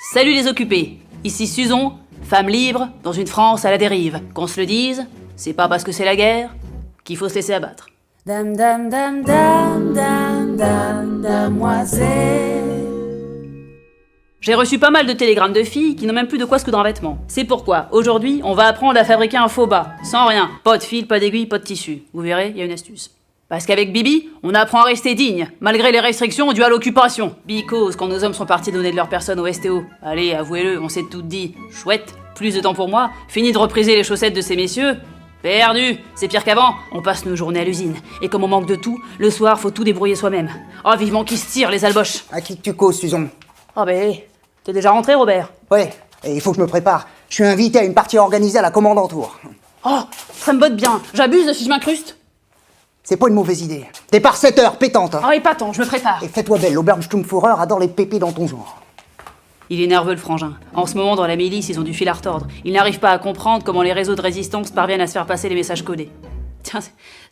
Salut les occupés, ici Suzon, femme libre dans une France à la dérive. Qu'on se le dise, c'est pas parce que c'est la guerre qu'il faut se laisser abattre. Dame, dame, dame, dame, dame, dame, damoiselle. J'ai reçu pas mal de télégrammes de filles qui n'ont même plus de quoi se coudre un vêtement. C'est pourquoi, aujourd'hui, on va apprendre à fabriquer un faux bas, sans rien. Pas de fil, pas d'aiguille, pas de tissu. Vous verrez, il y a une astuce. Parce qu'avec Bibi, on apprend à rester digne, malgré les restrictions dues à l'occupation. Because, quand nos hommes sont partis donner de leur personne au STO. Allez, avouez-le, on s'est toutes dit, chouette, plus de temps pour moi, fini de repriser les chaussettes de ces messieurs. Perdu, c'est pire qu'avant, on passe nos journées à l'usine. Et comme on manque de tout, le soir, faut tout débrouiller soi-même. Oh, vivement qu'ils se tirent, les alboches. À qui que tu causes, Suzon? Oh ben, t'es déjà rentré, Robert? Ouais, et il faut que je me prépare. Je suis invité à une partie organisée à la Commandantour. Oh, ça me botte bien, j'abuse si je m'incruste. C'est pas une mauvaise idée. Départ 7 heures, pétante. Hein. Oh, épatant, je me prépare. Et fais-toi belle, l'Auberge-Stumpfourer adore les pépés dans ton genre. Il est nerveux, le frangin. En ce moment, dans la milice, ils ont du fil à retordre. Ils n'arrivent pas à comprendre comment les réseaux de résistance parviennent à se faire passer les messages codés. Tiens,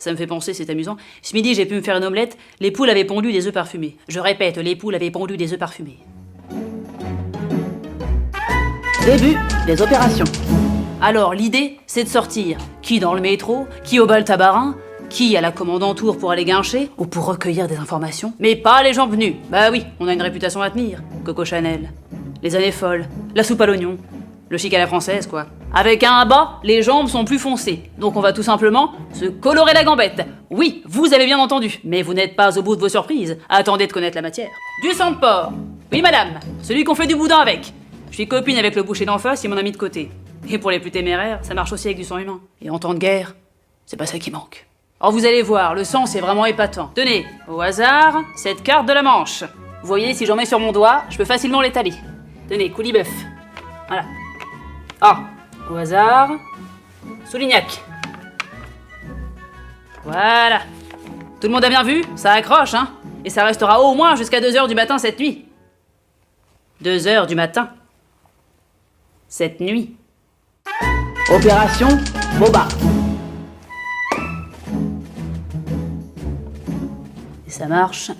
ça me fait penser, c'est amusant. Ce midi, j'ai pu me faire une omelette. Les poules avaient pondu des œufs parfumés. Je répète, les poules avaient pondu des œufs parfumés. Début des opérations. Alors, l'idée, c'est de sortir. Qui dans le métro, qui au bal tabarin, qui à la Commandantour pour aller guincher, ou pour recueillir des informations. Mais pas les jambes nues. Bah oui, on a une réputation à tenir. Coco Chanel. Les années folles, la soupe à l'oignon, le chic à la française, quoi. Avec un bas, les jambes sont plus foncées. Donc on va tout simplement se colorer la gambette. Oui, vous avez bien entendu, mais vous n'êtes pas au bout de vos surprises. Attendez de connaître la matière. Du sang de porc. Oui, madame, celui qu'on fait du boudin avec. Je suis copine avec le boucher d'en face, il m'en a mis de côté. Et pour les plus téméraires, ça marche aussi avec du sang humain. Et en temps de guerre, c'est pas ça qui manque. Or vous allez voir, le sang c'est vraiment épatant. Tenez, au hasard, cette carte de la Manche. Vous voyez, si j'en mets sur mon doigt, je peux facilement l'étaler. Tenez, coulis-bœuf. Voilà. Ah, au hasard, Soulignac. Voilà. Tout le monde a bien vu? Ça accroche, hein? Et ça restera au moins jusqu'à 2h du matin cette nuit. 2h du matin. Cette nuit. Opération Boba. Et ça marche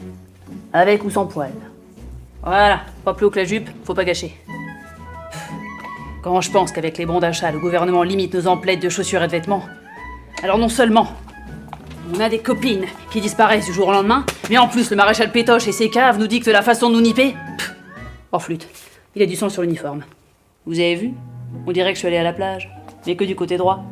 avec ou sans poil. Voilà, pas plus haut que la jupe, faut pas gâcher. Quand je pense qu'avec les bons d'achat, le gouvernement limite nos emplettes de chaussures et de vêtements, alors non seulement on a des copines qui disparaissent du jour au lendemain, mais en plus le maréchal Pétoche et ses caves nous dictent la façon de nous nipper. Oh flûte, il a du sang sur l'uniforme. Vous avez vu? On dirait que je suis allée à la plage, mais que du côté droit.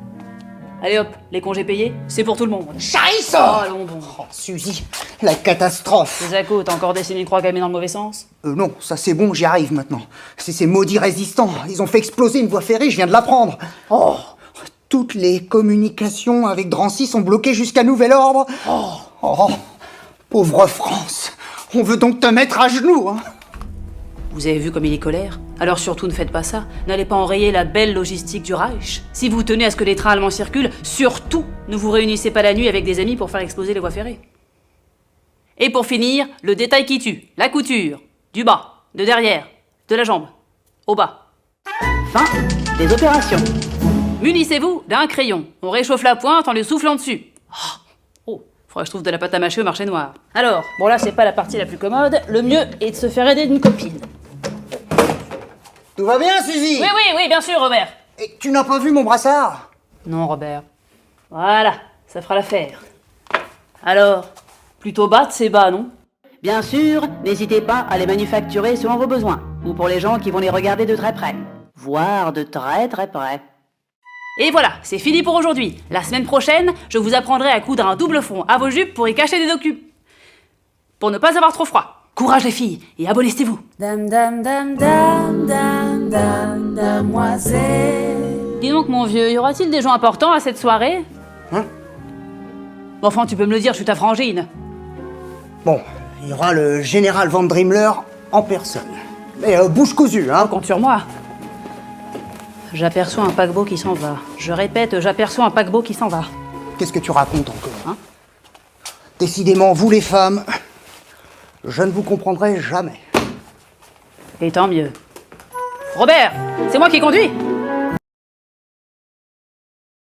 Allez hop, les congés payés, c'est pour tout le monde. Scheiße! Oh, allons bon. Oh, Suzy, la catastrophe. Les accos, t'as encore dessiné une croix gammée dans le mauvais sens? Non, ça c'est bon, j'y arrive maintenant. C'est ces maudits résistants. Ils ont fait exploser une voie ferrée, je viens de l'apprendre. Oh, toutes les communications avec Drancy sont bloquées jusqu'à nouvel ordre. Oh, pauvre France. On veut donc te mettre à genoux, hein. Vous avez vu comme il est colère? Alors surtout ne faites pas ça. N'allez pas enrayer la belle logistique du Reich. Si vous tenez à ce que les trains allemands circulent, surtout ne vous réunissez pas la nuit avec des amis pour faire exploser les voies ferrées. Et pour finir, le détail qui tue, la couture, du bas, de derrière, de la jambe, au bas. Fin des opérations. Munissez-vous d'un crayon. On réchauffe la pointe en le soufflant dessus. Oh, faudrait que je trouve de la pâte à mâcher au marché noir. Alors, bon là c'est pas la partie la plus commode, le mieux est de se faire aider d'une copine. Tout va bien, Suzy? Oui, bien sûr, Robert. Et tu n'as pas vu mon brassard? Non, Robert. Voilà, ça fera l'affaire. Alors, plutôt bas de ces bas, non? Bien sûr, n'hésitez pas à les manufacturer selon vos besoins, ou pour les gens qui vont les regarder de très près, voire de très très près. Et voilà, c'est fini pour aujourd'hui. La semaine prochaine, je vous apprendrai à coudre un double fond à vos jupes pour y cacher des documents. Pour ne pas avoir trop froid. Courage les filles, et abonnez-vous. Dame, dame, dame, dame, dame, dame, damoiselle. Dis donc mon vieux, y aura-t-il des gens importants à cette soirée? Hein? Enfin, tu peux me le dire, je suis ta frangine. Bon, il y aura le général Van Dreamler en personne. Mais bouche cousue, hein. Compte sur moi. J'aperçois un paquebot qui s'en va. Je répète, j'aperçois un paquebot qui s'en va. Qu'est-ce que tu racontes encore? Hein? Décidément, vous les femmes, je ne vous comprendrai jamais. Et tant mieux. Robert, c'est moi qui conduis.